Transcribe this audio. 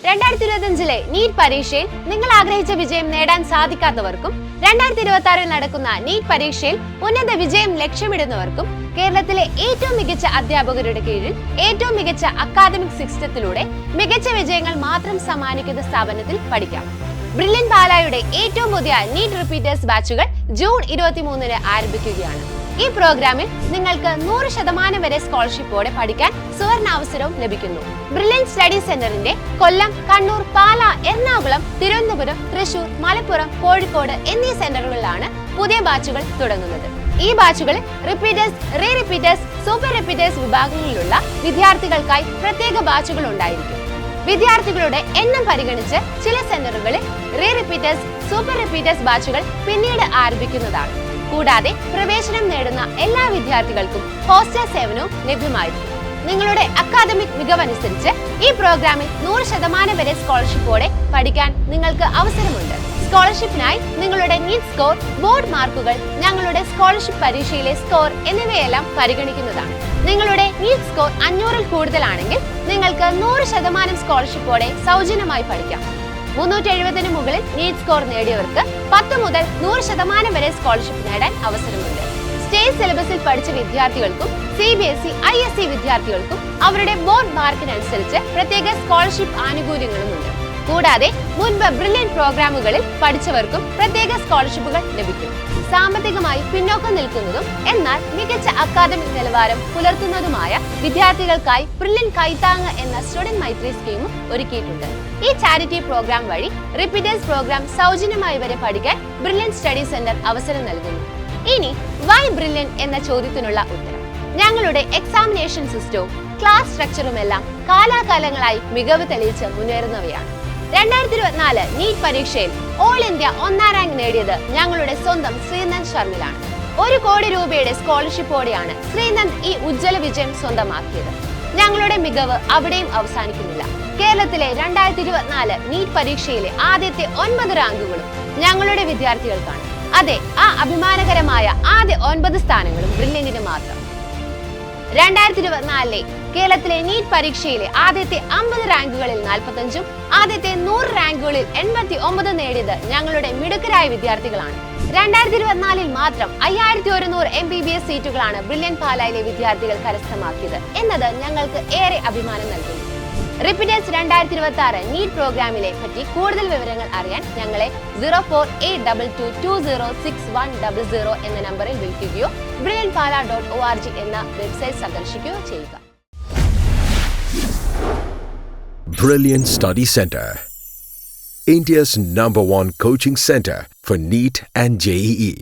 2025 NEET പരീക്ഷയിൽ നിങ്ങൾ ആഗ്രഹിച്ച വിജയം നേടാൻ സാധിക്കാത്തവർക്കും 2026 നടക്കുന്ന നീറ്റ് പരീക്ഷയിൽ ഉന്നത വിജയം ലക്ഷ്യമിടുന്നവർക്കും കേരളത്തിലെ ഏറ്റവും മികച്ച അധ്യാപകരുടെ കീഴിൽ ഏറ്റവും മികച്ച അക്കാദമിക് സിസ്റ്റത്തിലൂടെ മികച്ച വിജയങ്ങൾ മാത്രം സമ്മാനിക്കുന്ന സ്ഥാപനത്തിൽ പഠിക്കാം. ബ്രില്യൻ പാലായുടെ ഏറ്റവും പുതിയ നീറ്റ് റിപ്പീറ്റേഴ്സ് ബാച്ചുകൾ ജൂൺ 23 ആരംഭിക്കുകയാണ്. ഈ പ്രോഗ്രാമിൽ നിങ്ങൾക്ക് 100% വരെ സ്കോളർഷിപ്പോടെ പഠിക്കാൻ സുവർണാവസരവും ലഭിക്കുന്നു. ബ്രില്യൻ സ്റ്റഡി സെന്ററിന്റെ കൊല്ലം, കണ്ണൂർ, പാല, എറണാകുളം, തിരുവനന്തപുരം, തൃശൂർ, മലപ്പുറം, കോഴിക്കോട് എന്നീ സെന്ററുകളിലാണ് പുതിയ ബാച്ചുകൾ തുടങ്ങുന്നത്. ഈ ബാച്ചുകളിൽ repeaters, re repeaters, super repeaters വിഭാഗങ്ങളിലുള്ള വിദ്യാർത്ഥികൾക്കായി പ്രത്യേക ബാച്ചുകൾ ഉണ്ടായിരിക്കും. വിദ്യാർത്ഥികളുടെ എണ്ണം പരിഗണിച്ച് ചില സെന്ററുകളിൽ റീ റിപ്പീറ്റേഴ്സ്, സൂപ്പർ റിപ്പീറ്റേഴ്സ് ബാച്ചുകൾ പിന്നീട് ആരംഭിക്കുന്നതാണ്. കൂടാതെ പ്രവേശനം നേടുന്ന എല്ലാ വിദ്യാർത്ഥികൾക്കും ഹോസ്റ്റൽ സേവനവും ലഭ്യമായിരിക്കും. നിങ്ങളുടെ അക്കാദമിക് മികവനുസരിച്ച് ഈ പ്രോഗ്രാമിൽ 100% വരെ സ്കോളർഷിപ്പോടെ പഠിക്കാൻ നിങ്ങൾക്ക് അവസരമുണ്ട്. സ്കോളർഷിപ്പിനായി നിങ്ങളുടെ നീറ്റ് സ്കോർ, ബോർഡ് മാർക്കുകൾ, ഞങ്ങളുടെ സ്കോളർഷിപ്പ് പരീക്ഷയിലെ സ്കോർ എന്നിവയെല്ലാം പരിഗണിക്കുന്നതാണ്. നിങ്ങളുടെ നീറ്റ് സ്കോർ 500-ൽ കൂടുതലാണെങ്കിൽ നിങ്ങൾക്ക് 100% സ്കോളർഷിപ്പോടെ സൗജന്യമായി പഠിക്കാം. 370-ന് മുകളിൽ നീറ്റ് സ്കോർ നേടിയവർക്ക് 10 മുതൽ 100% വരെ സ്കോളർഷിപ്പ് നേടാൻ അവസരമുണ്ട്. സ്റ്റേറ്റ് സിലബസിൽ പഠിച്ച വിദ്യാർത്ഥികൾക്കും CBSE, ISC വിദ്യാർത്ഥികൾക്കും അവരുടെ ബോർഡ് മാർക്കിനനുസരിച്ച് പ്രത്യേക സ്കോളർഷിപ്പ് ആനുകൂല്യങ്ങളുമുണ്ട്. കൂടാതെ മുൻപ് ബ്രില്യൻ പ്രോഗ്രാമുകളിൽ പഠിച്ചവർക്കും പ്രത്യേക സ്കോളർഷിപ്പുകൾ ലഭിക്കും. സാമ്പത്തികമായി പിന്നോക്കം നിൽക്കുന്നതും എന്നാൽ മികച്ച അക്കാദമിക് നിലവാരം പുലർത്തുന്നതുമായ വിദ്യാർത്ഥികൾക്കായി ബ്രില്യൻ കൈത്താങ് എന്ന സ്റ്റുഡന്റ് മൈത്രി സ്കീമും ഒരുക്കിയിട്ടുണ്ട്. ഈ ചാരിറ്റി പ്രോഗ്രാം വഴി റിപ്പീറ്റേഴ്സ് പ്രോഗ്രാം സൗജന്യമായി വരെ പഠിക്കാൻ ബ്രില്യൻ സ്റ്റഡി സെന്റർ അവസരം നൽകുന്നു. ഇനി വൈ ബ്രില്യൻ എന്ന ചോദ്യത്തിനുള്ള ഉത്തരം: ഞങ്ങളുടെ എക്സാമിനേഷൻ സിസ്റ്റവും ക്ലാസ് സ്ട്രക്ചറും എല്ലാം കാലാകാലങ്ങളായി മികവ് തെളിയിച്ച് മുന്നേറുന്നവയാണ്. 2024 നീറ്റ് പരീക്ഷയിൽ ഓൾ ഇന്ത്യ 1ാം റാങ്ക് നേടിയത് ഞങ്ങളുടെ സ്വന്തം ശ്രീനന്ദ് ശർമ്മിലാണ്. 1 കോടി രൂപയുടെ സ്കോളർഷിപ്പോടെയാണ് ശ്രീനന്ദ് ഈ ഉജ്ജ്വല വിജയം സ്വന്തമാക്കിയത്. ഞങ്ങളുടെ മികവ് അവിടെയും അവസാനിക്കുന്നില്ല. കേരളത്തിലെ 2024 നീറ്റ് പരീക്ഷയിലെ ആദ്യത്തെ 9 റാങ്കുകളും ഞങ്ങളുടെ വിദ്യാർത്ഥികൾക്കാണ്. അതെ, ആ അഭിമാനകരമായ ആദ്യ 9 സ്ഥാനങ്ങളും ബ്രില്യന്റിന് മാത്രം. 2024 കേരളത്തിലെ നീറ്റ് പരീക്ഷയിലെ ആദ്യത്തെ 50 റാങ്കുകളിൽ 45ഉം ആദ്യത്തെ 100 റാങ്കുകളിൽ 89 നേടിയത് ഞങ്ങളുടെ മിടുക്കരായ വിദ്യാർത്ഥികളാണ്. 2024 മാത്രം 5100 MBBS സീറ്റുകളാണ് ബ്രില്യൻ പാലായിലെ വിദ്യാർത്ഥികൾ കരസ്ഥമാക്കിയത് എന്നത് ഞങ്ങൾക്ക് ഏറെ അഭിമാനം നൽകുന്നു. റിപ്പീറ്റേഴ്സ് 2026 നീറ്റ് പ്രോഗ്രാമിലെ പറ്റി കൂടുതൽ വിവരങ്ങൾ അറിയാൻ ഞങ്ങളെ 0482220600 എന്ന നമ്പറിൽ വിളിക്കുകയോ brilliantpala.org എന്ന വെബ്സൈറ്റ് സന്ദർശിക്കുകയോ ചെയ്യുക. Brilliant Study Center, India's #1 coaching center for NEET and JEE.